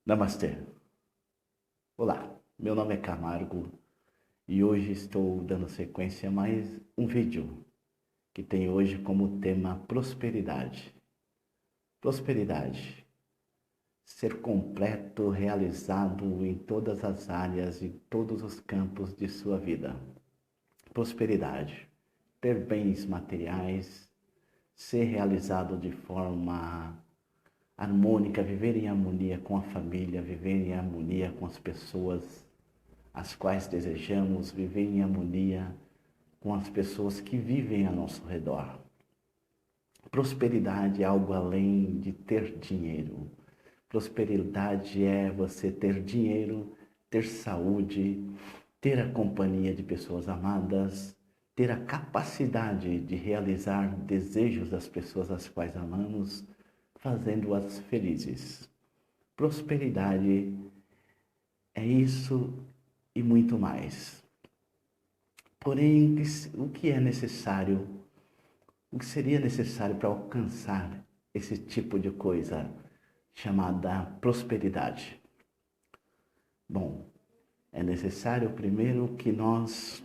Namastê. Olá, meu nome é Camargo e hoje estou dando sequência a mais um vídeo que tem hoje como tema prosperidade. Prosperidade, ser completo, realizado em todas as áreas e todos os campos de sua vida. Prosperidade, ter bens materiais, ser realizado de forma harmônica, viver em harmonia com a família, viver em harmonia com as pessoas as quais desejamos, viver em harmonia com as pessoas que vivem ao nosso redor. Prosperidade é algo além de ter dinheiro. Prosperidade é você ter dinheiro, ter saúde, ter a companhia de pessoas amadas, ter a capacidade de realizar desejos das pessoas às quais amamos, fazendo-as felizes. Prosperidade é isso e muito mais. Porém, o que é necessário, o que seria necessário para alcançar esse tipo de coisa chamada prosperidade? Bom, é necessário primeiro que nós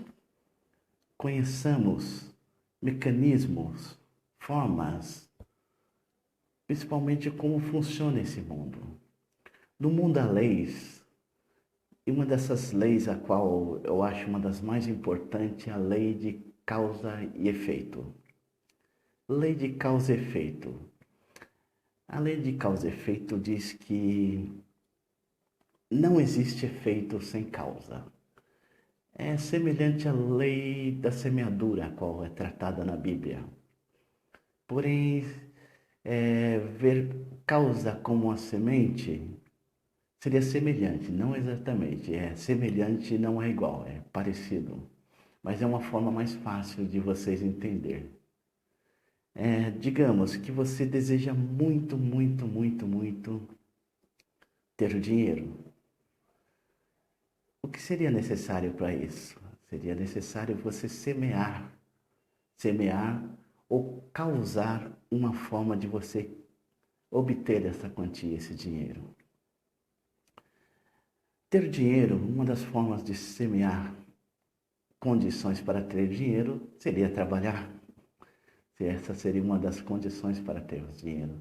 conheçamos mecanismos, formas, principalmente como funciona esse mundo. No mundo há leis, e uma dessas leis, a qual eu acho uma das mais importantes, é a lei de causa e efeito. Lei de causa e efeito. A lei de causa e efeito diz que não existe efeito sem causa. É semelhante à lei da semeadura, a qual é tratada na Bíblia. Porém, ver causa como a semente seria semelhante, não exatamente. É semelhante, não é igual, é parecido. Mas é uma forma mais fácil de vocês entenderem. Digamos que você deseja muito, muito, muito, muito ter dinheiro. O que seria necessário para isso? Seria necessário você semear ou causar uma forma de você obter essa quantia, esse dinheiro. Ter dinheiro, uma das formas de semear condições para ter dinheiro seria trabalhar. Essa seria uma das condições para ter dinheiro.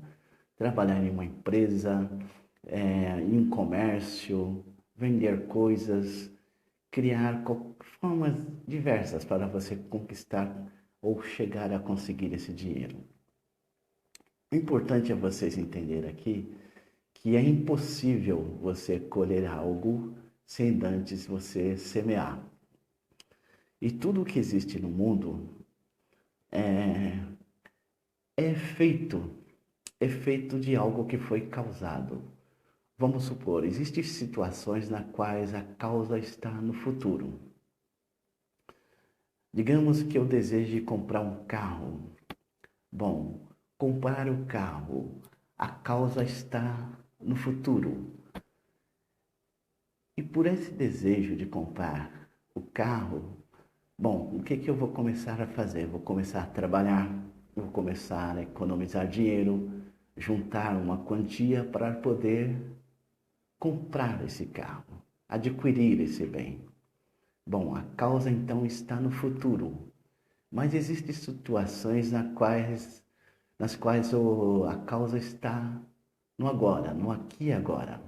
Trabalhar em uma empresa, em um comércio, vender coisas, criar formas diversas para você conquistar ou chegar a conseguir esse dinheiro. O importante é vocês entenderem aqui que é impossível você colher algo sem antes você semear. E tudo o que existe no mundo é feito, é feito de algo que foi causado. Vamos supor, existem situações nas quais a causa está no futuro. Digamos que eu deseje comprar um carro. Bom, comprar o carro, a causa está no futuro. E por esse desejo de comprar o carro, bom, o que eu vou começar a fazer? Vou começar a trabalhar, vou começar a economizar dinheiro, juntar uma quantia para poder comprar esse carro, adquirir esse bem. Bom, a causa então está no futuro, mas existem situações nas quais a causa está no agora, no aqui e agora.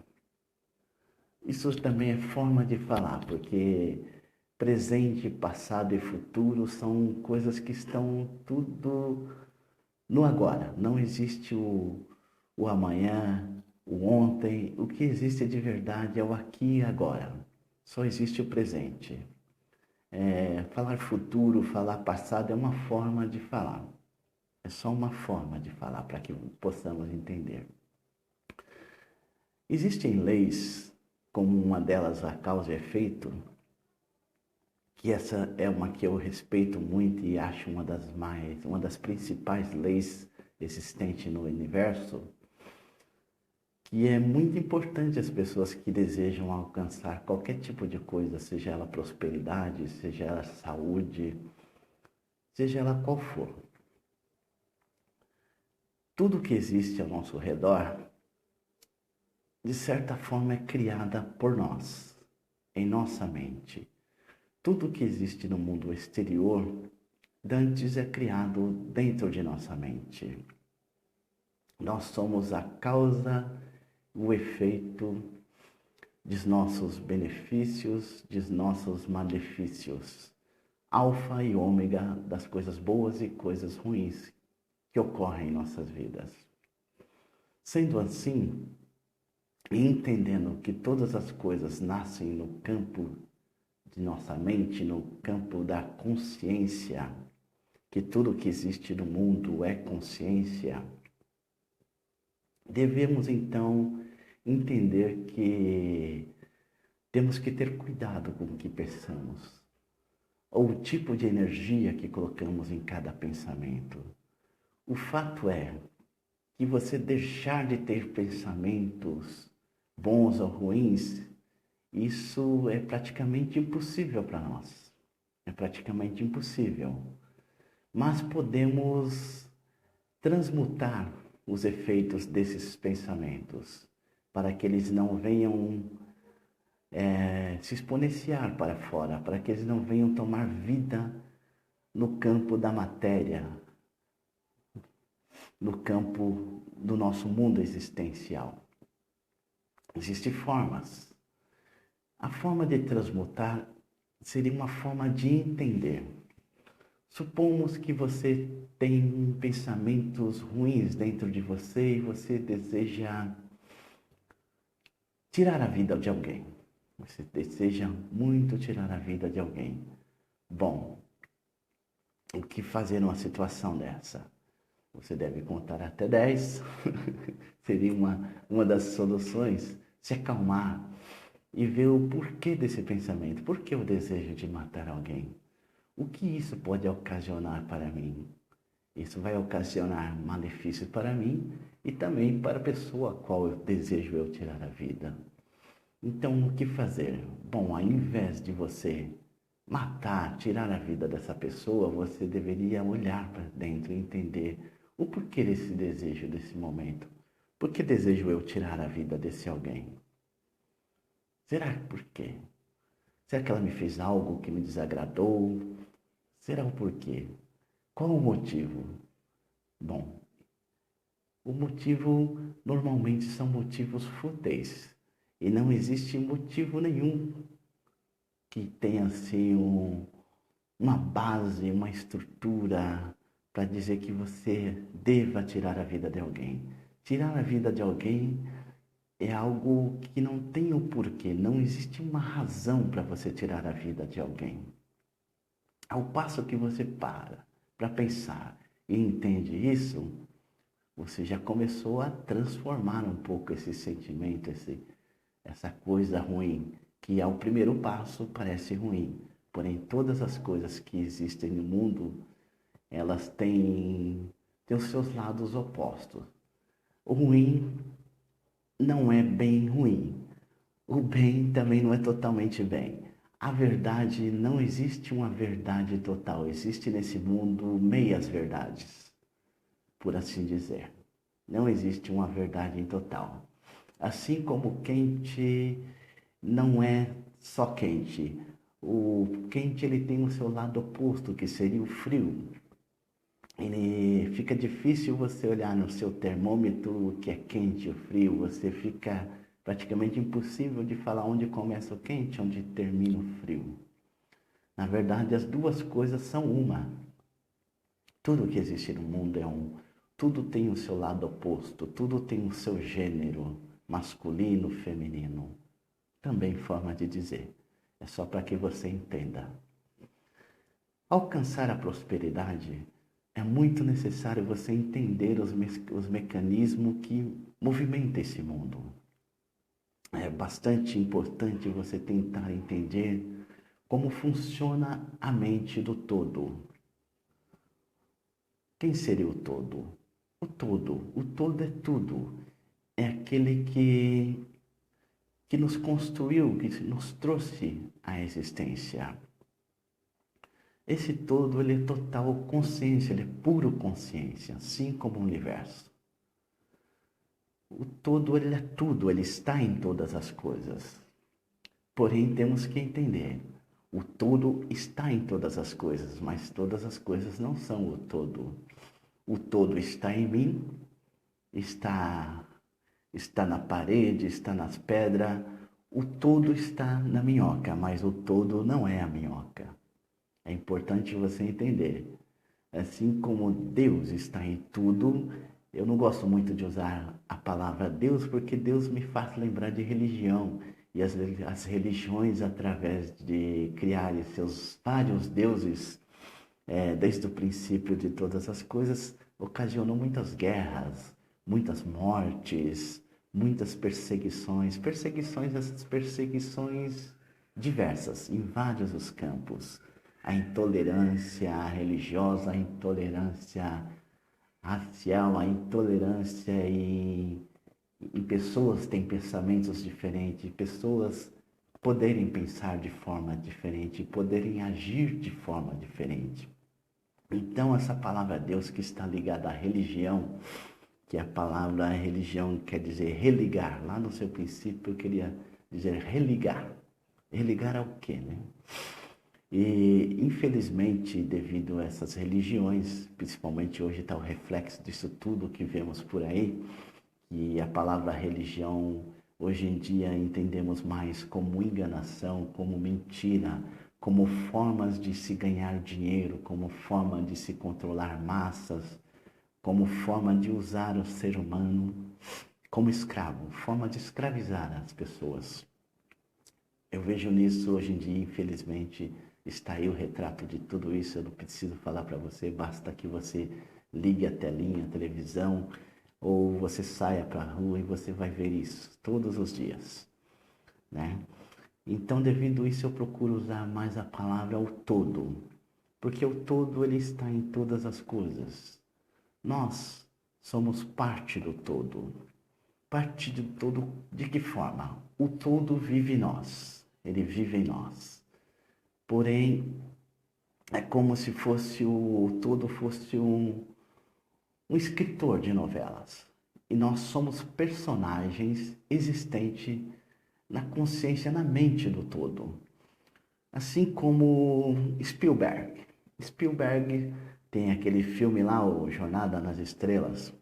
Isso também é forma de falar, porque presente, passado e futuro são coisas que estão tudo no agora. Não existe o amanhã, o ontem. O que existe de verdade é o aqui e agora. Só existe o presente. Falar futuro, falar passado é uma forma de falar. É só uma forma de falar para que possamos entender. Existem leis, como uma delas a causa e efeito, que essa é uma que eu respeito muito e acho uma das principais leis existentes no universo, que é muito importante as pessoas que desejam alcançar qualquer tipo de coisa, seja ela prosperidade, seja ela saúde, seja ela qual for. Tudo que existe ao nosso redor de certa forma, é criada por nós, em nossa mente. Tudo que existe no mundo exterior, dantes é criado dentro de nossa mente. Nós somos a causa, o efeito dos nossos benefícios, dos nossos malefícios. Alfa e ômega das coisas boas e coisas ruins que ocorrem em nossas vidas. Sendo assim, e entendendo que todas as coisas nascem no campo de nossa mente, no campo da consciência, que tudo que existe no mundo é consciência, devemos então entender que temos que ter cuidado com o que pensamos, ou o tipo de energia que colocamos em cada pensamento. O fato é que você deixar de ter pensamentos bons ou ruins, isso é praticamente impossível para nós. É praticamente impossível. Mas podemos transmutar os efeitos desses pensamentos para que eles não venham se exponenciar para fora, para que eles não venham tomar vida no campo da matéria, no campo do nosso mundo existencial. Existem formas. A forma de transmutar seria uma forma de entender. Supomos que você tem pensamentos ruins dentro de você e você deseja tirar a vida de alguém. Você deseja muito tirar a vida de alguém. Bom, o que fazer numa situação dessa? Você deve contar até 10. Seria uma das soluções. Se acalmar e ver o porquê desse pensamento. Por que eu desejo de matar alguém? O que isso pode ocasionar para mim? Isso vai ocasionar malefício para mim e também para a pessoa a qual eu desejo eu tirar a vida. Então, o que fazer? Bom, ao invés de você matar, tirar a vida dessa pessoa, você deveria olhar para dentro e entender o porquê desse desejo, desse momento. Por que desejo eu tirar a vida desse alguém? Será por quê? Será que ela me fez algo que me desagradou? Será o porquê? Qual o motivo? Bom, o motivo normalmente são motivos fúteis. E não existe motivo nenhum que tenha assim uma base, uma estrutura para dizer que você deva tirar a vida de alguém. Tirar a vida de alguém é algo que não tem o porquê, não existe uma razão para você tirar a vida de alguém. Ao passo que você para pensar e entende isso, você já começou a transformar um pouco esse sentimento, essa coisa ruim, que ao primeiro passo parece ruim. Porém, todas as coisas que existem no mundo, elas têm os seus lados opostos. O ruim não é bem ruim. O bem também não é totalmente bem. A verdade, não existe uma verdade total. Existe nesse mundo meias verdades, por assim dizer. Não existe uma verdade total. Assim como quente não é só quente. O quente ele tem o seu lado oposto, que seria o frio. Ele fica difícil você olhar no seu termômetro o que é quente ou frio. Você fica praticamente impossível de falar onde começa o quente, onde termina o frio. Na verdade, as duas coisas são uma. Tudo que existe no mundo é um. Tudo tem o seu lado oposto, tudo tem o seu gênero, masculino, feminino. Também forma de dizer. É só para que você entenda. Alcançar a prosperidade é muito necessário você entender os mecanismos que movimentam esse mundo. É bastante importante você tentar entender como funciona a mente do todo. Quem seria o todo? O todo é tudo. É aquele que nos construiu, que nos trouxe à existência. Esse todo, ele é total consciência, ele é puro consciência, assim como o universo. O todo, ele é tudo, ele está em todas as coisas. Porém, temos que entender, o todo está em todas as coisas, mas todas as coisas não são o todo. O todo está em mim, está na parede, está nas pedras. O todo está na minhoca, mas o todo não é a minhoca. É importante você entender. Assim como Deus está em tudo, eu não gosto muito de usar a palavra Deus, porque Deus me faz lembrar de religião. E as religiões, através de criarem seus vários deuses, desde o princípio de todas as coisas, ocasionam muitas guerras, muitas mortes, muitas perseguições. Essas perseguições diversas, em vários os campos. A intolerância religiosa, a intolerância racial, a intolerância em pessoas que têm pensamentos diferentes, pessoas poderem pensar de forma diferente, poderem agir de forma diferente. Então, essa palavra Deus que está ligada à religião, que a palavra religião quer dizer religar, lá no seu princípio eu queria dizer religar. Religar ao quê, né? E, infelizmente, devido a essas religiões, principalmente hoje está o reflexo disso tudo que vemos por aí, e a palavra religião, hoje em dia, entendemos mais como enganação, como mentira, como formas de se ganhar dinheiro, como forma de se controlar massas, como forma de usar o ser humano como escravo, forma de escravizar as pessoas. Eu vejo nisso hoje em dia, infelizmente, está aí o retrato de tudo isso. Eu não preciso falar para você, basta que você ligue a telinha, a televisão, ou você saia para a rua e você vai ver isso todos os dias, né? Então, devido a isso, eu procuro usar mais a palavra o todo, porque o todo ele está em todas as coisas. Nós somos parte do todo. Parte do todo de que forma? O todo vive em nós, ele vive em nós. Porém, é como se fosse o todo fosse um escritor de novelas. E nós somos personagens existentes na consciência, na mente do todo. Assim como Spielberg. Spielberg tem aquele filme lá, o Jornada nas Estrelas.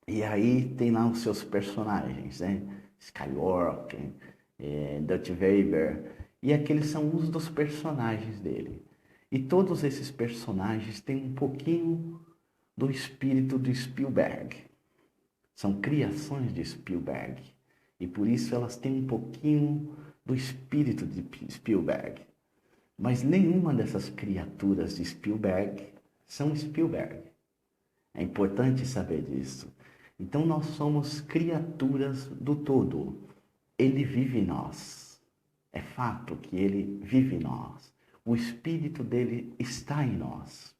E aí tem lá os seus personagens, né? Skywalker, Darth Vader. E aqueles são uns dos personagens dele. E todos esses personagens têm um pouquinho do espírito de Spielberg. São criações de Spielberg. E por isso elas têm um pouquinho do espírito de Spielberg. Mas nenhuma dessas criaturas de Spielberg são Spielberg. É importante saber disso. Então nós somos criaturas do todo. Ele vive em nós. É fato que ele vive em nós. O espírito dele está em nós.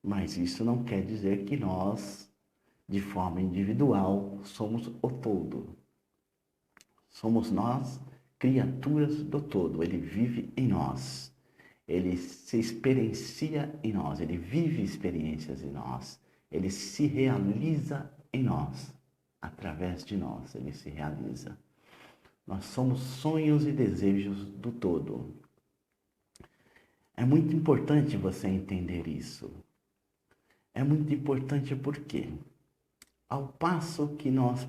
Mas isso não quer dizer que nós, de forma individual, somos o todo. Somos nós criaturas do todo. Ele vive em nós. Ele se experiencia em nós. Ele vive experiências em nós. Ele se realiza em nós. Através de nós, ele se realiza. Nós somos sonhos e desejos do todo. É muito importante você entender isso. É muito importante porque, ao passo que nós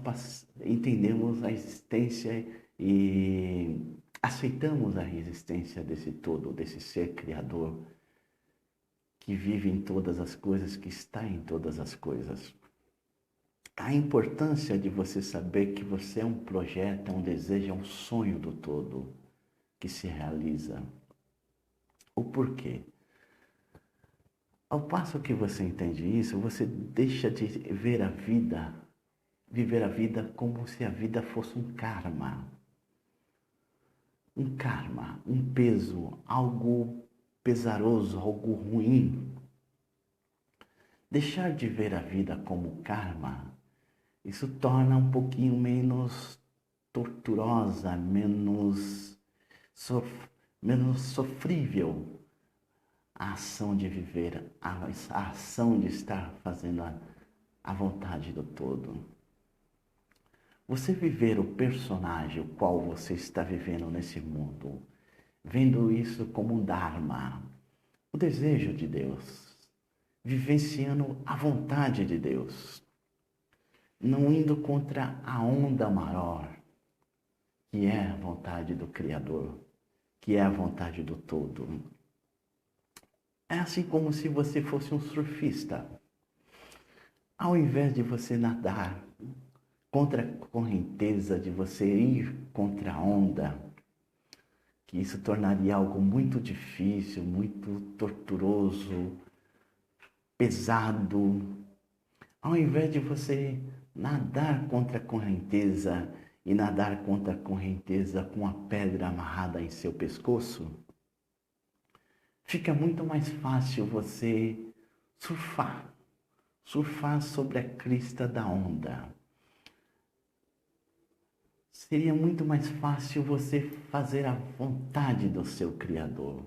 entendemos a existência e aceitamos a existência desse todo, desse ser criador, que vive em todas as coisas, que está em todas as coisas. A importância de você saber que você é um projeto, é um desejo, é um sonho do todo que se realiza. O porquê? Ao passo que você entende isso, você deixa de ver a vida, viver a vida como se a vida fosse um karma. Um karma, um peso, algo pesaroso, algo ruim. Deixar de ver a vida como karma, isso torna um pouquinho menos torturosa, menos sofrível a ação de viver, a ação de estar fazendo a vontade do todo. Você viver o personagem o qual você está vivendo nesse mundo, vendo isso como um Dharma, o desejo de Deus, vivenciando a vontade de Deus, não indo contra a onda maior, que é a vontade do Criador, que é a vontade do todo. É assim como se você fosse um surfista. Ao invés de você nadar contra a correnteza, de você ir contra a onda, que isso tornaria algo muito difícil, muito torturoso, pesado. Ao invés de você nadar contra a correnteza e nadar contra a correnteza com a pedra amarrada em seu pescoço, fica muito mais fácil você surfar, surfar sobre a crista da onda. Seria muito mais fácil você fazer a vontade do seu Criador.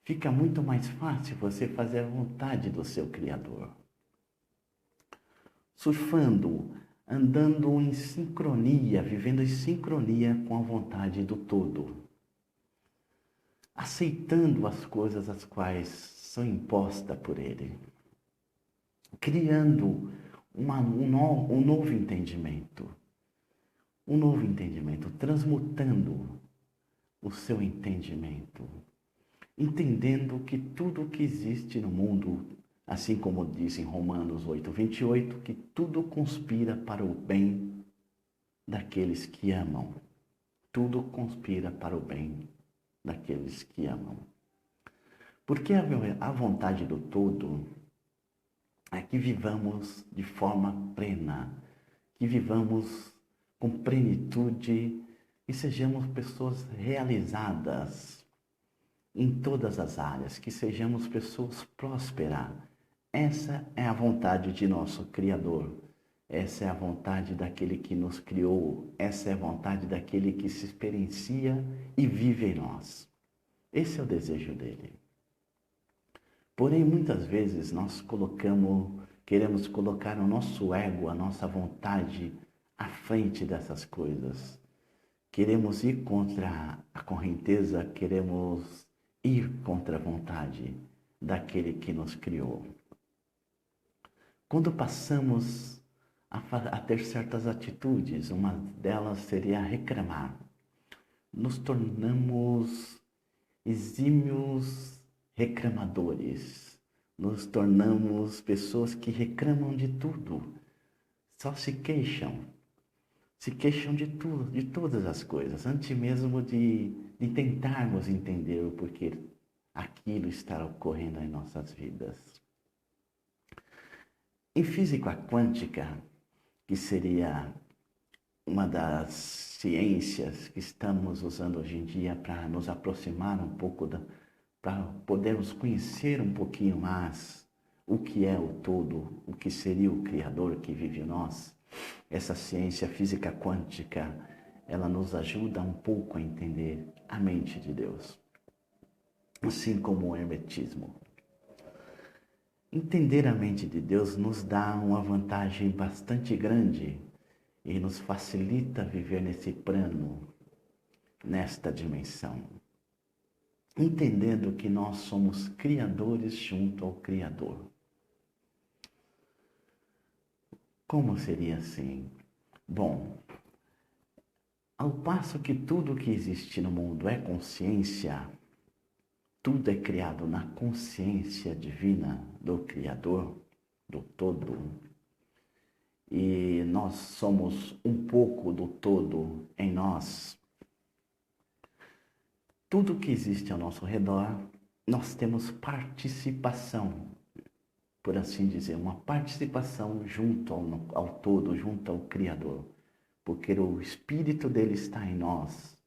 Fica muito mais fácil você fazer a vontade do seu Criador. Surfando, andando em sincronia, vivendo em sincronia com a vontade do todo. Aceitando as coisas as quais são impostas por Ele. Criando um novo entendimento. Um novo entendimento, transmutando o seu entendimento. Entendendo que tudo que existe no mundo, assim como diz em Romanos 8:28, que tudo conspira para o bem daqueles que amam. Tudo conspira para o bem daqueles que amam. Porque a vontade do todo é que vivamos de forma plena, que vivamos com plenitude e sejamos pessoas realizadas em todas as áreas, que sejamos pessoas prósperas. Essa é a vontade de nosso Criador. Essa é a vontade daquele que nos criou. Essa é a vontade daquele que se experiencia e vive em nós. Esse é o desejo dele. Porém, muitas vezes nós queremos colocar o nosso ego, a nossa vontade à frente dessas coisas. Queremos ir contra a correnteza, queremos ir contra a vontade daquele que nos criou. Quando passamos a ter certas atitudes, uma delas seria reclamar. Nos tornamos exímios reclamadores. Nos tornamos pessoas que reclamam de tudo. Só se queixam de tudo, de todas as coisas, antes mesmo de tentarmos entender o porquê aquilo está ocorrendo em nossas vidas. Em física quântica, que seria uma das ciências que estamos usando hoje em dia para nos aproximar um pouco, para podermos conhecer um pouquinho mais o que é o todo, o que seria o Criador que vive em nós. Essa ciência física quântica, ela nos ajuda um pouco a entender a mente de Deus, assim como o hermetismo. Entender a mente de Deus nos dá uma vantagem bastante grande e nos facilita viver nesse plano, nesta dimensão. Entendendo que nós somos criadores junto ao Criador. Como seria assim? Bom, ao passo que tudo que existe no mundo é consciência, tudo é criado na consciência divina do Criador, do todo, e nós somos um pouco do todo em nós. Tudo que existe ao nosso redor, nós temos participação, por assim dizer, uma participação junto ao todo, junto ao Criador, porque o Espírito dele está em nós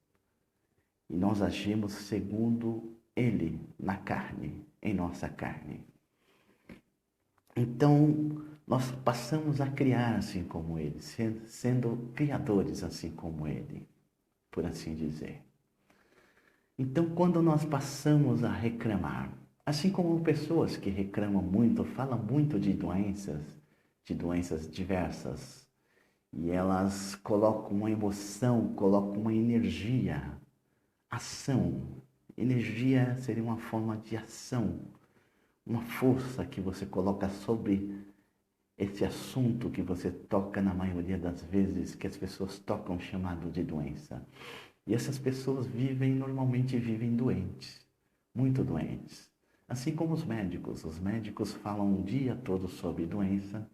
e nós agimos segundo ele na carne, em nossa carne. Então, nós passamos a criar assim como ele, sendo criadores assim como ele, por assim dizer. Então, quando nós passamos a reclamar, assim como pessoas que reclamam muito, falam muito de doenças diversas, e elas colocam uma emoção, colocam uma energia, ação. Energia seria uma forma de ação, uma força que você coloca sobre esse assunto que você toca na maioria das vezes, que as pessoas tocam chamado de doença. E essas pessoas normalmente vivem doentes, muito doentes. Assim como os médicos falam o dia todo sobre doença.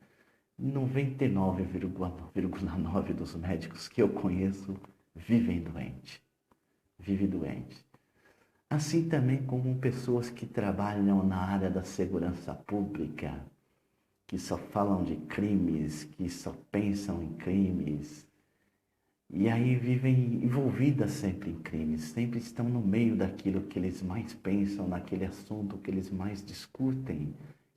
99,9% dos médicos que eu conheço vivem doente. Assim também como pessoas que trabalham na área da segurança pública, que só falam de crimes, que só pensam em crimes, e aí vivem envolvidas sempre em crimes, sempre estão no meio daquilo que eles mais pensam, naquele assunto que eles mais discutem,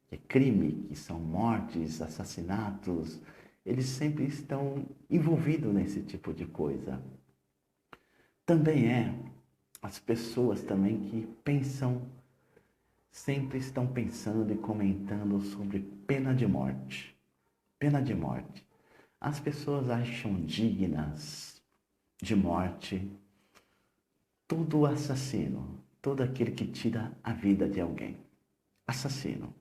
que é crime, que são mortes, assassinatos, eles sempre estão envolvidos nesse tipo de coisa. Também as pessoas também que pensam, sempre estão pensando e comentando sobre pena de morte. Pena de morte. As pessoas acham dignas de morte todo assassino, todo aquele que tira a vida de alguém. Assassino.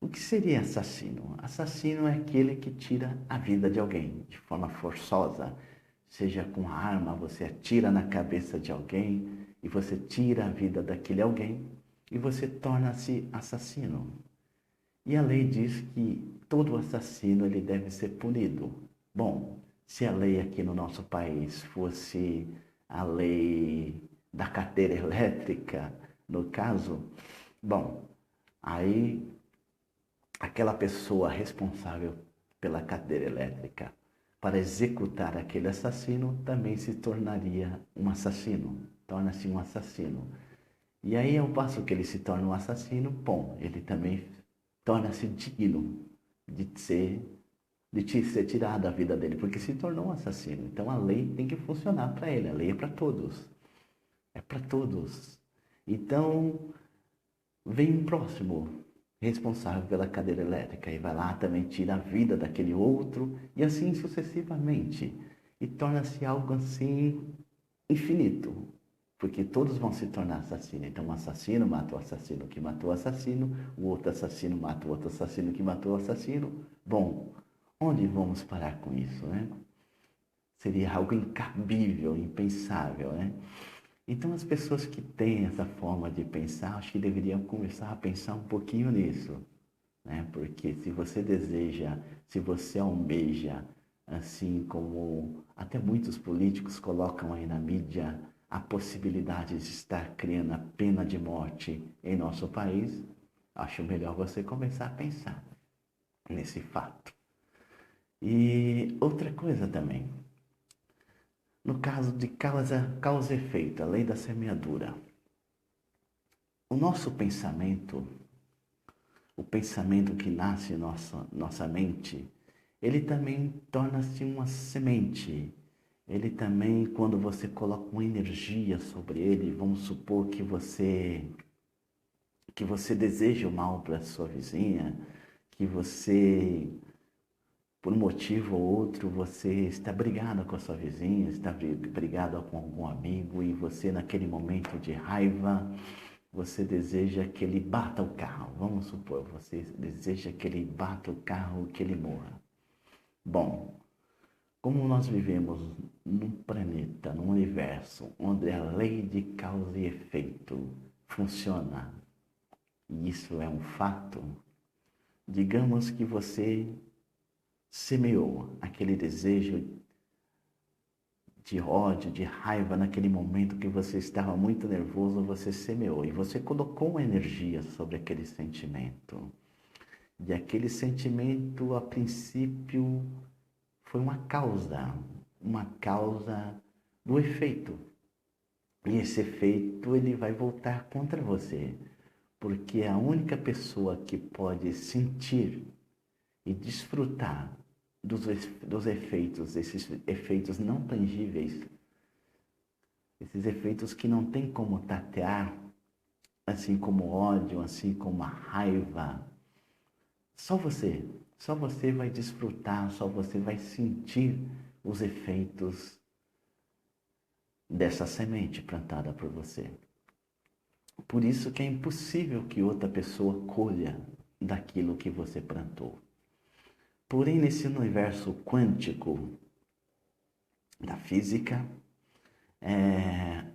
O que seria assassino? Assassino é aquele que tira a vida de alguém de forma forçosa, seja com arma, você atira na cabeça de alguém e você tira a vida daquele alguém e você torna-se assassino. E a lei diz que todo assassino ele deve ser punido. Bom, se a lei aqui no nosso país fosse a lei da cadeira elétrica, no caso, bom, aí aquela pessoa responsável pela cadeira elétrica para executar aquele assassino também se tornaria um assassino, torna-se um assassino. E aí, ao passo que ele se torna um assassino, bom, ele também torna-se digno de ser tirado da vida dele, porque se tornou um assassino. Então a lei tem que funcionar para ele, a lei é para todos. É para todos. Então, vem um próximo responsável pela cadeira elétrica e vai lá também tira a vida daquele outro e assim sucessivamente. E torna-se algo assim infinito, porque todos vão se tornar assassinos. Então, um assassino mata o assassino que matou o assassino, o outro assassino mata o outro assassino que matou o assassino. Bom, onde vamos parar com isso, né? Seria algo incabível, impensável, né? Então, as pessoas que têm essa forma de pensar, acho que deveriam começar a pensar um pouquinho nisso, né? Porque se você deseja, se você almeja, assim como até muitos políticos colocam aí na mídia, a possibilidade de estar criando a pena de morte em nosso país, acho melhor você começar a pensar nesse fato. E outra coisa também, no caso de causa e efeito, a lei da semeadura. O nosso pensamento, o pensamento que nasce em nossa mente, ele também torna-se uma semente. Ele também, quando você coloca uma energia sobre ele, vamos supor que você deseja o mal para sua vizinha, que você, por um motivo ou outro, você está brigado com a sua vizinha, está brigado com algum amigo e você, naquele momento de raiva, você deseja que ele bata o carro. Vamos supor, você deseja que ele bata o carro, que ele morra. Bom, como nós vivemos num planeta, num universo, onde a lei de causa e efeito funciona, e isso é um fato, digamos que você semeou aquele desejo de ódio, de raiva, naquele momento que você estava muito nervoso, você semeou e você colocou uma energia sobre aquele sentimento. E aquele sentimento, a princípio, foi uma causa do efeito. E esse efeito, ele vai voltar contra você, porque a única pessoa que pode sentir e desfrutar dos efeitos, esses efeitos não tangíveis, esses efeitos que não tem como tatear, assim como o ódio, assim como a raiva, só você, Só você vai desfrutar, só você vai sentir os efeitos dessa semente plantada por você. Por isso que é impossível que outra pessoa colha daquilo que você plantou. Porém, nesse universo quântico da física,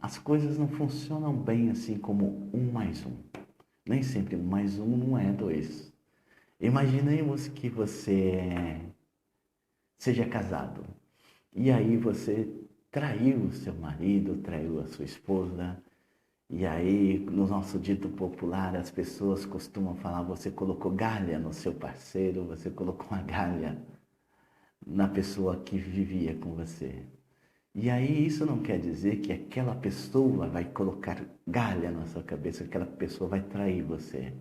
as coisas não funcionam bem assim como 1 mais 1. Nem sempre 1 mais 1 não é 2. Imaginemos que você seja casado e aí você traiu o seu marido, traiu a sua esposa. E aí, no nosso dito popular, as pessoas costumam falar: você colocou galha no seu parceiro, você colocou uma galha na pessoa que vivia com você. E aí, isso não quer dizer que aquela pessoa vai colocar galha na sua cabeça, que aquela pessoa vai trair você.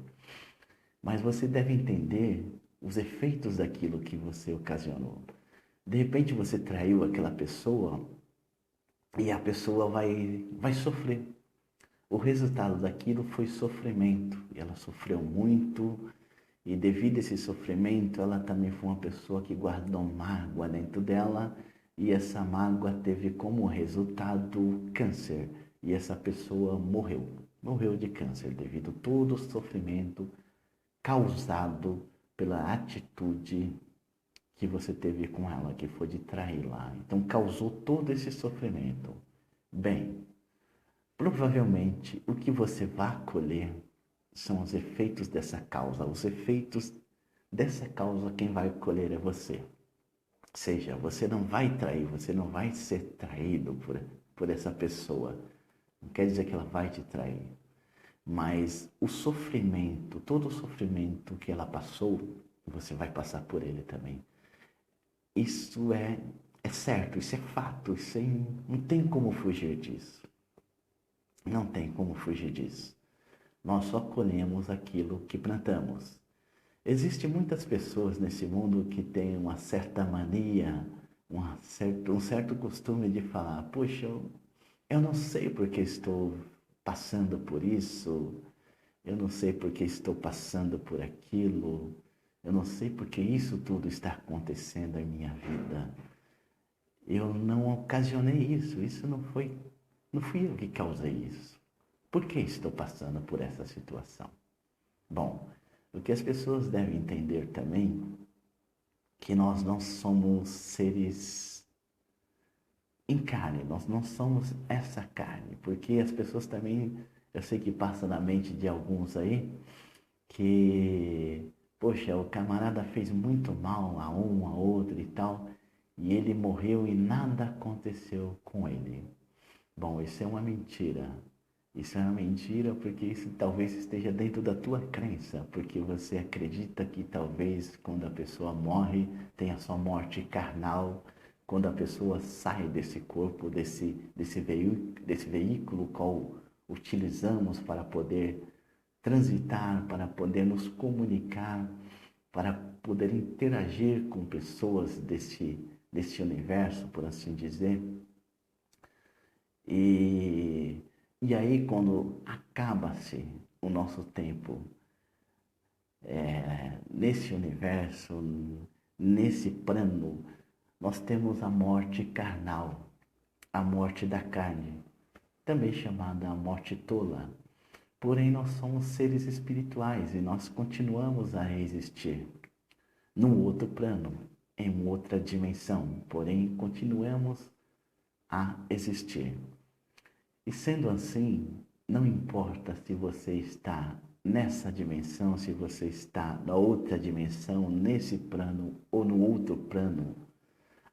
Mas você deve entender os efeitos daquilo que você ocasionou. De repente, você traiu aquela pessoa e a pessoa vai sofrer. O resultado daquilo foi sofrimento. Ela sofreu muito e devido a esse sofrimento, ela também foi uma pessoa que guardou mágoa dentro dela e essa mágoa teve como resultado câncer. E essa pessoa morreu de câncer devido a todo o sofrimento causado pela atitude que você teve com ela, que foi de traí-la. Então causou todo esse sofrimento. Bem, provavelmente, o que você vai colher são os efeitos dessa causa. Os efeitos dessa causa, quem vai colher é você. Ou seja, você não vai trair, você não vai ser traído por essa pessoa. Não quer dizer que ela vai te trair. Mas o sofrimento, todo o sofrimento que ela passou, você vai passar por ele também. Isso é certo, isso é fato, não tem como fugir disso. Não tem como fugir disso. Nós só colhemos aquilo que plantamos. Existem muitas pessoas nesse mundo que têm uma certa mania, um certo costume de falar: poxa, eu não sei porque estou passando por isso, eu não sei porque estou passando por aquilo, eu não sei porque isso tudo está acontecendo em minha vida. Eu não ocasionei isso não fui eu que causei isso. Por que estou passando por essa situação? Bom, o que as pessoas devem entender também que nós não somos seres em carne, nós não somos essa carne, porque as pessoas também, eu sei que passa na mente de alguns aí, que, poxa, o camarada fez muito mal a um, a outro e tal, e ele morreu e nada aconteceu com ele. Bom, isso é uma mentira. Isso é uma mentira porque isso talvez esteja dentro da tua crença, porque você acredita que talvez quando a pessoa morre, tenha sua morte carnal, quando a pessoa sai desse corpo, desse veículo qual utilizamos para poder transitar, para poder nos comunicar, para poder interagir com pessoas desse universo, por assim dizer. E aí, quando acaba-se o nosso tempo nesse universo, nesse plano, nós temos a morte carnal, a morte da carne, também chamada a morte tola. Porém, nós somos seres espirituais e nós continuamos a existir num outro plano, em outra dimensão, porém, continuamos a existir. E sendo assim, não importa se você está nessa dimensão, se você está na outra dimensão, nesse plano ou no outro plano,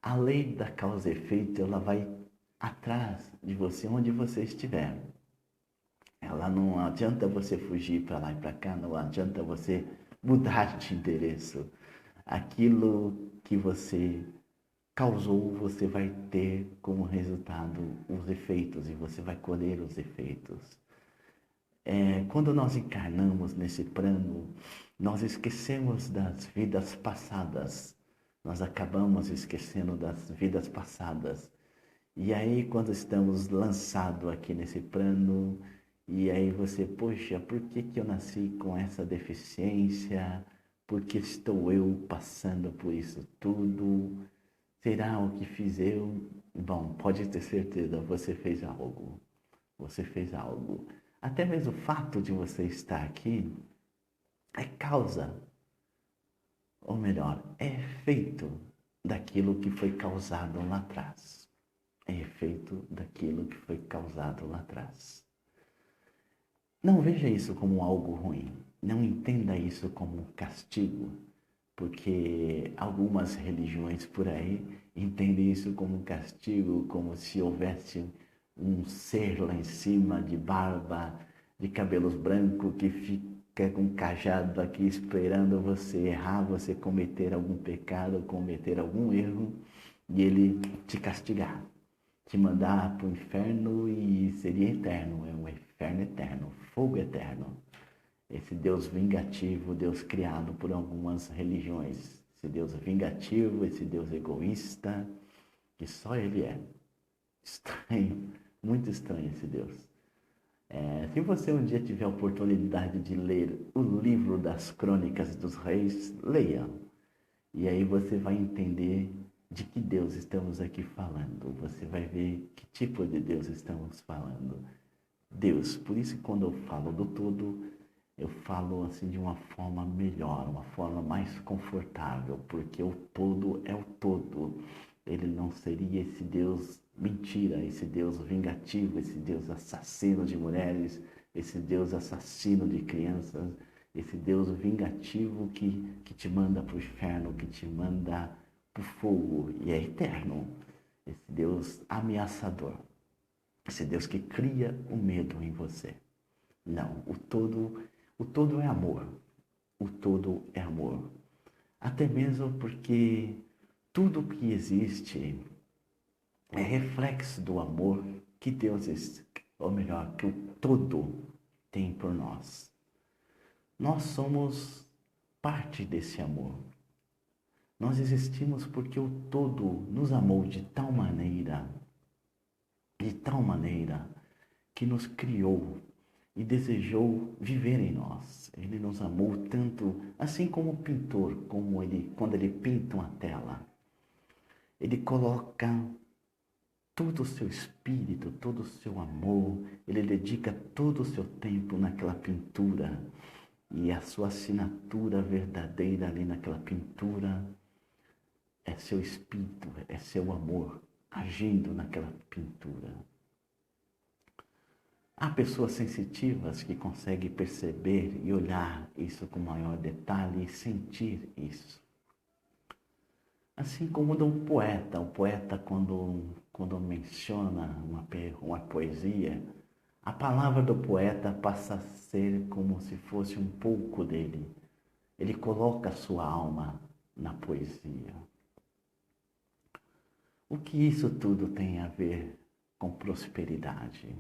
a lei da causa e efeito, ela vai atrás de você onde você estiver. Ela não adianta você fugir para lá e para cá, não adianta você mudar de endereço. Aquilo que você causou, você vai ter como resultado os efeitos e você vai colher os efeitos. Quando nós encarnamos nesse plano, nós esquecemos das vidas passadas. Nós acabamos esquecendo das vidas passadas. E aí, quando estamos lançados aqui nesse plano, e aí você, poxa, por que eu nasci com essa deficiência? Porque estou eu passando por isso tudo? Será o que fiz eu? Bom, pode ter certeza, você fez algo. Você fez algo. Até mesmo o fato de você estar aqui é causa, ou melhor, é efeito daquilo que foi causado lá atrás. É efeito daquilo que foi causado lá atrás. Não veja isso como algo ruim. Não entenda isso como um castigo, porque algumas religiões por aí entendem isso como um castigo, como se houvesse um ser lá em cima de barba, de cabelos brancos que fica com um cajado aqui esperando você errar, você cometer algum pecado, cometer algum erro e ele te castigar, te mandar para o inferno e seria eterno, é um inferno eterno, fogo eterno. Esse Deus vingativo, Deus criado por algumas religiões. Esse Deus vingativo, esse Deus egoísta, que só Ele é. Estranho, muito estranho esse Deus. Se você um dia tiver a oportunidade de ler o livro das Crônicas dos Reis, leia. E aí você vai entender de que Deus estamos aqui falando. Você vai ver que tipo de Deus estamos falando. Deus. Por isso que quando eu falo do todo, eu falo assim de uma forma melhor, uma forma mais confortável, porque o todo é o todo. Ele não seria esse Deus mentira, esse Deus vingativo, esse Deus assassino de mulheres, esse Deus assassino de crianças, esse Deus vingativo que te manda para o inferno, que te manda para o fogo e é eterno. Esse Deus ameaçador, esse Deus que cria o medo em você. Não, o todo é amor. O todo é amor. Até mesmo porque tudo que existe é reflexo do amor que Deus, ou melhor, que o todo tem por nós. Nós somos parte desse amor. Nós existimos porque o todo nos amou de tal maneira, que nos criou e desejou viver em nós. Ele nos amou tanto, assim como o pintor, quando ele pinta uma tela, ele coloca todo o seu espírito, todo o seu amor, ele dedica todo o seu tempo naquela pintura e a sua assinatura verdadeira ali naquela pintura é seu espírito, é seu amor agindo naquela pintura. Há pessoas sensitivas que conseguem perceber e olhar isso com maior detalhe e sentir isso. Assim como de um poeta. O poeta, quando menciona uma poesia, a palavra do poeta passa a ser como se fosse um pouco dele. Ele coloca a sua alma na poesia. O que isso tudo tem a ver com prosperidade?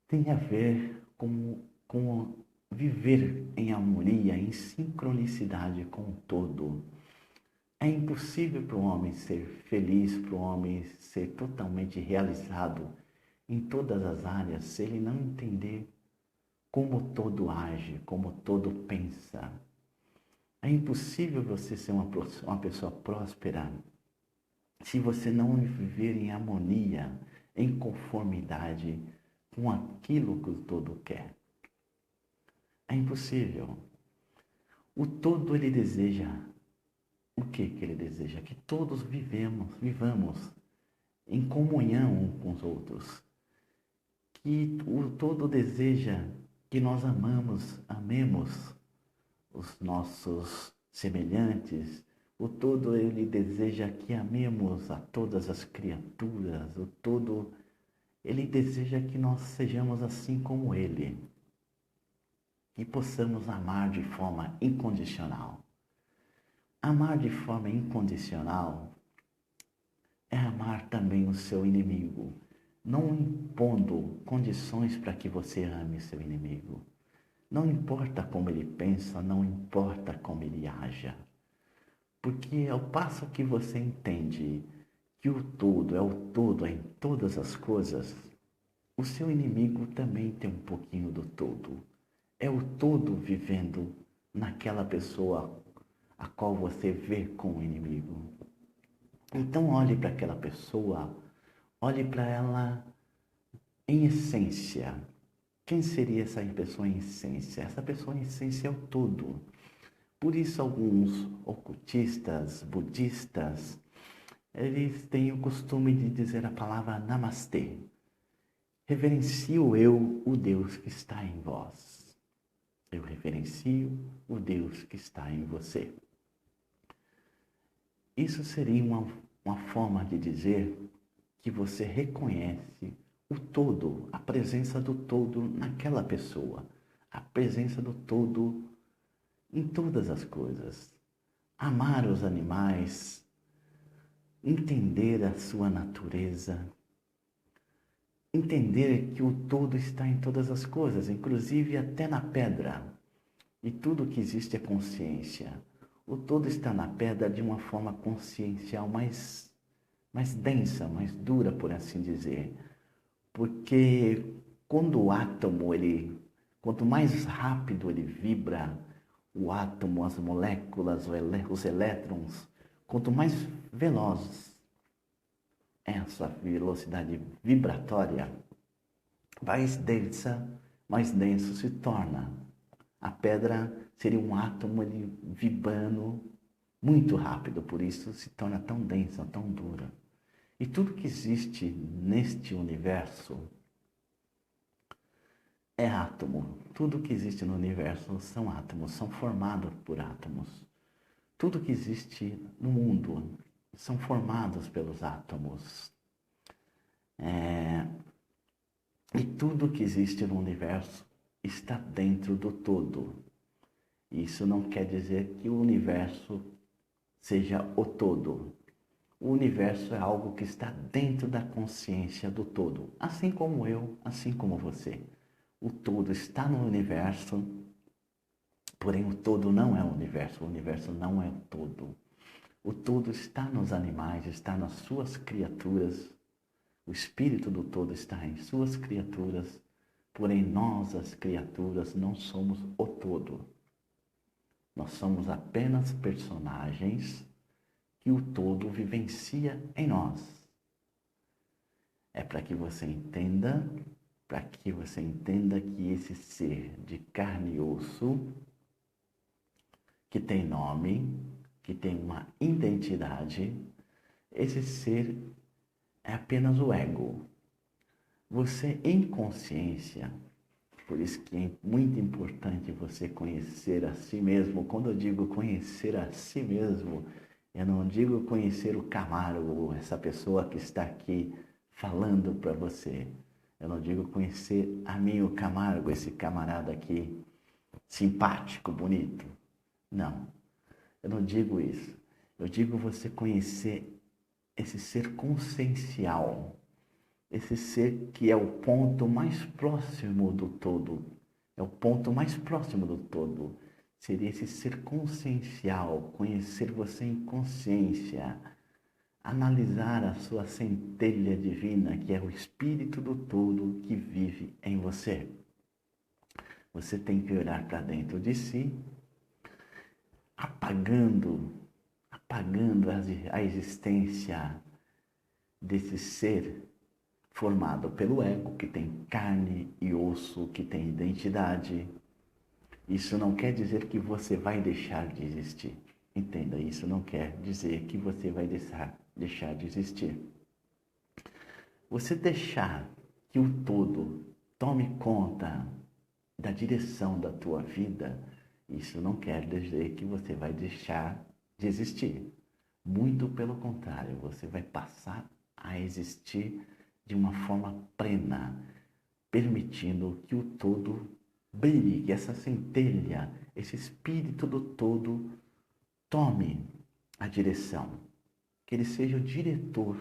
Tem a ver com viver em harmonia, em sincronicidade com o todo. É impossível para o homem ser feliz, para o homem ser totalmente realizado em todas as áreas, se ele não entender como o todo age, como o todo pensa. É impossível você ser uma pessoa próspera se você não viver em harmonia, em conformidade com aquilo que o todo quer. É impossível. O todo ele deseja o que ele deseja? Que todos vivamos em comunhão uns com os outros. Que o todo deseja que nós amemos os nossos semelhantes. O todo ele deseja que amemos a todas as criaturas. O todo ele deseja que nós sejamos assim como ele, que possamos amar de forma incondicional. Amar de forma incondicional é amar também o seu inimigo, não impondo condições para que você ame seu inimigo. Não importa como ele pensa, não importa como ele haja, porque ao passo que você entende que o todo é o todo em todas as coisas, o seu inimigo também tem um pouquinho do todo. É o todo vivendo naquela pessoa a qual você vê como inimigo. Então olhe para aquela pessoa, olhe para ela em essência. Quem seria essa pessoa em essência? Essa pessoa em essência é o todo. Por isso alguns ocultistas, budistas, eles têm o costume de dizer a palavra namastê. Reverencio eu o Deus que está em vós. Eu reverencio o Deus que está em você. Isso seria uma forma de dizer que você reconhece o todo, a presença do todo naquela pessoa, a presença do todo em todas as coisas. Amar os animais, entender a sua natureza, entender que o todo está em todas as coisas, inclusive até na pedra. E tudo que existe é consciência. O todo está na pedra de uma forma consciencial mais densa, mais dura, por assim dizer. Porque quando o átomo, quanto mais rápido ele vibra, o átomo, as moléculas, os elétrons, quanto mais velozes é a sua velocidade vibratória, mais denso se torna. A pedra seria um átomo vibrando muito rápido, por isso se torna tão densa, tão dura. E tudo que existe neste universo é átomo. Tudo que existe no universo são átomos, são formados por átomos. Tudo que existe no mundo são formados pelos átomos. E tudo que existe no universo está dentro do todo. Isso não quer dizer que o universo seja o todo. O universo é algo que está dentro da consciência do todo, assim como eu, assim como você. O todo está no universo, porém o todo não é o universo não é o todo. O todo está nos animais, está nas suas criaturas, o espírito do todo está em suas criaturas, porém nós, as criaturas, não somos o todo. Nós somos apenas personagens que o todo vivencia em nós. É para que você entenda que esse ser de carne e osso, que tem nome, que tem uma identidade, esse ser é apenas o ego. Você em consciência, por isso que é muito importante você conhecer a si mesmo. Quando eu digo conhecer a si mesmo, eu não digo conhecer o Camargo, essa pessoa que está aqui falando para você. Eu não digo conhecer a mim, o Camargo, esse camarada aqui, simpático, bonito. Não, eu não digo isso. Eu digo você conhecer esse ser consciencial, esse ser que é o ponto mais próximo do todo. É o ponto mais próximo do todo. Seria esse ser consciencial, conhecer você em consciência, analisar a sua centelha divina, que é o espírito do todo que vive em você. Você tem que olhar para dentro de si, apagando a existência desse ser formado pelo ego, que tem carne e osso, que tem identidade. Isso não quer dizer que você vai deixar de existir. Entenda, isso não quer dizer que você vai deixar de existir. Você deixar que o todo tome conta da direção da tua vida, isso não quer dizer que você vai deixar de existir. Muito pelo contrário, você vai passar a existir de uma forma plena, permitindo que o todo brilhe, que essa centelha, esse espírito do todo tome a direção, que ele seja o diretor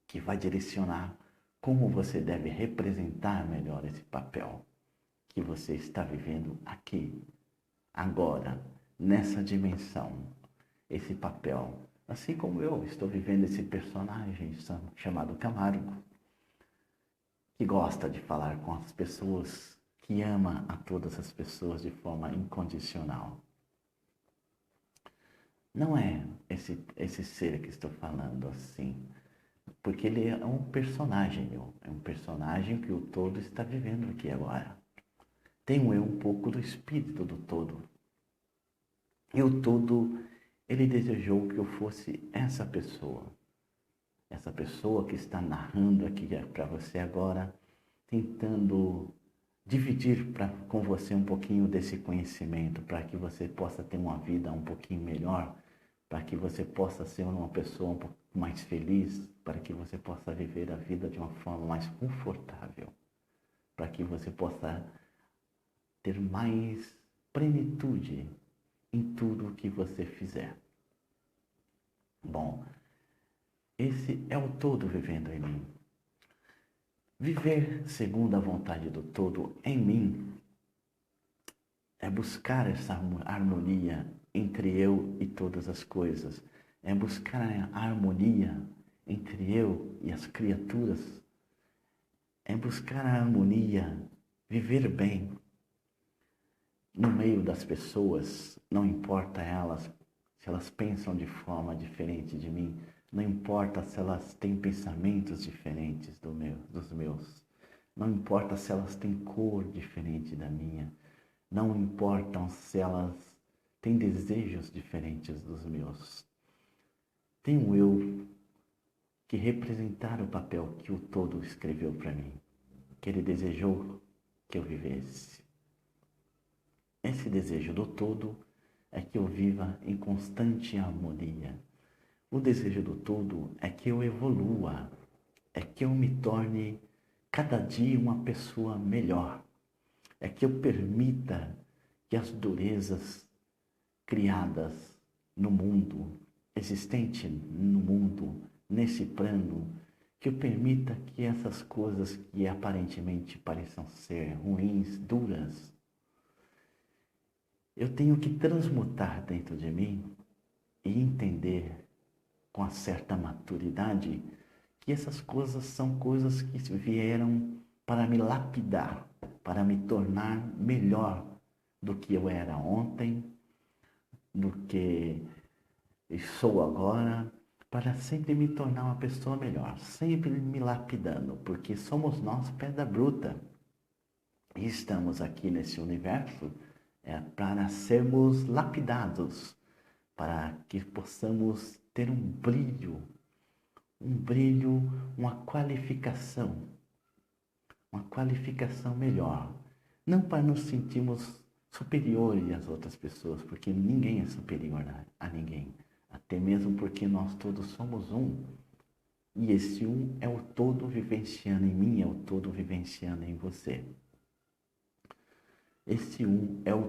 que vai direcionar como você deve representar melhor esse papel que você está vivendo aqui, agora, nessa dimensão, esse papel. Assim como eu estou vivendo esse personagem chamado Camargo, que gosta de falar com as pessoas, que ama a todas as pessoas de forma incondicional. Não é esse ser que estou falando assim, porque ele é um personagem, é um personagem que o todo está vivendo aqui agora. Tenho eu um pouco do espírito do todo. E o todo, ele desejou que eu fosse essa pessoa que está narrando aqui para você agora, tentando dividir com você um pouquinho desse conhecimento, para que você possa ter uma vida um pouquinho melhor, para que você possa ser uma pessoa um pouco mais feliz, para que você possa viver a vida de uma forma mais confortável, para que você possa ter mais plenitude em tudo o que você fizer. Bom, esse é o todo vivendo em mim. Viver segundo a vontade do todo em mim é buscar essa harmonia entre eu e todas as coisas. É buscar a harmonia entre eu e as criaturas. É buscar a harmonia, viver bem no meio das pessoas, não importa se elas pensam de forma diferente de mim, não importa se elas têm pensamentos diferentes dos meus, não importa se elas têm cor diferente da minha, não importam se elas têm desejos diferentes dos meus. Tenho eu que representar o papel que o todo escreveu para mim, que ele desejou que eu vivesse. Esse desejo do todo é que eu viva em constante harmonia. O desejo do todo é que eu evolua, é que eu me torne cada dia uma pessoa melhor, é que eu permita que as durezas criadas no mundo, existente no mundo, nesse plano, que eu permita que essas coisas que aparentemente pareçam ser ruins, duras, eu tenho que transmutar dentro de mim e entender com uma certa maturidade que essas coisas são coisas que vieram para me lapidar, para me tornar melhor do que eu era ontem, do que sou agora, para sempre me tornar uma pessoa melhor, sempre me lapidando, porque somos nós pedra bruta e estamos aqui nesse universo para sermos lapidados, para que possamos ter um brilho, uma qualificação melhor. Não para nos sentirmos superiores às outras pessoas, porque ninguém é superior a ninguém, até mesmo porque nós todos somos um. E esse um é o todo vivenciando em mim, é o todo vivenciando em você. Esse um é o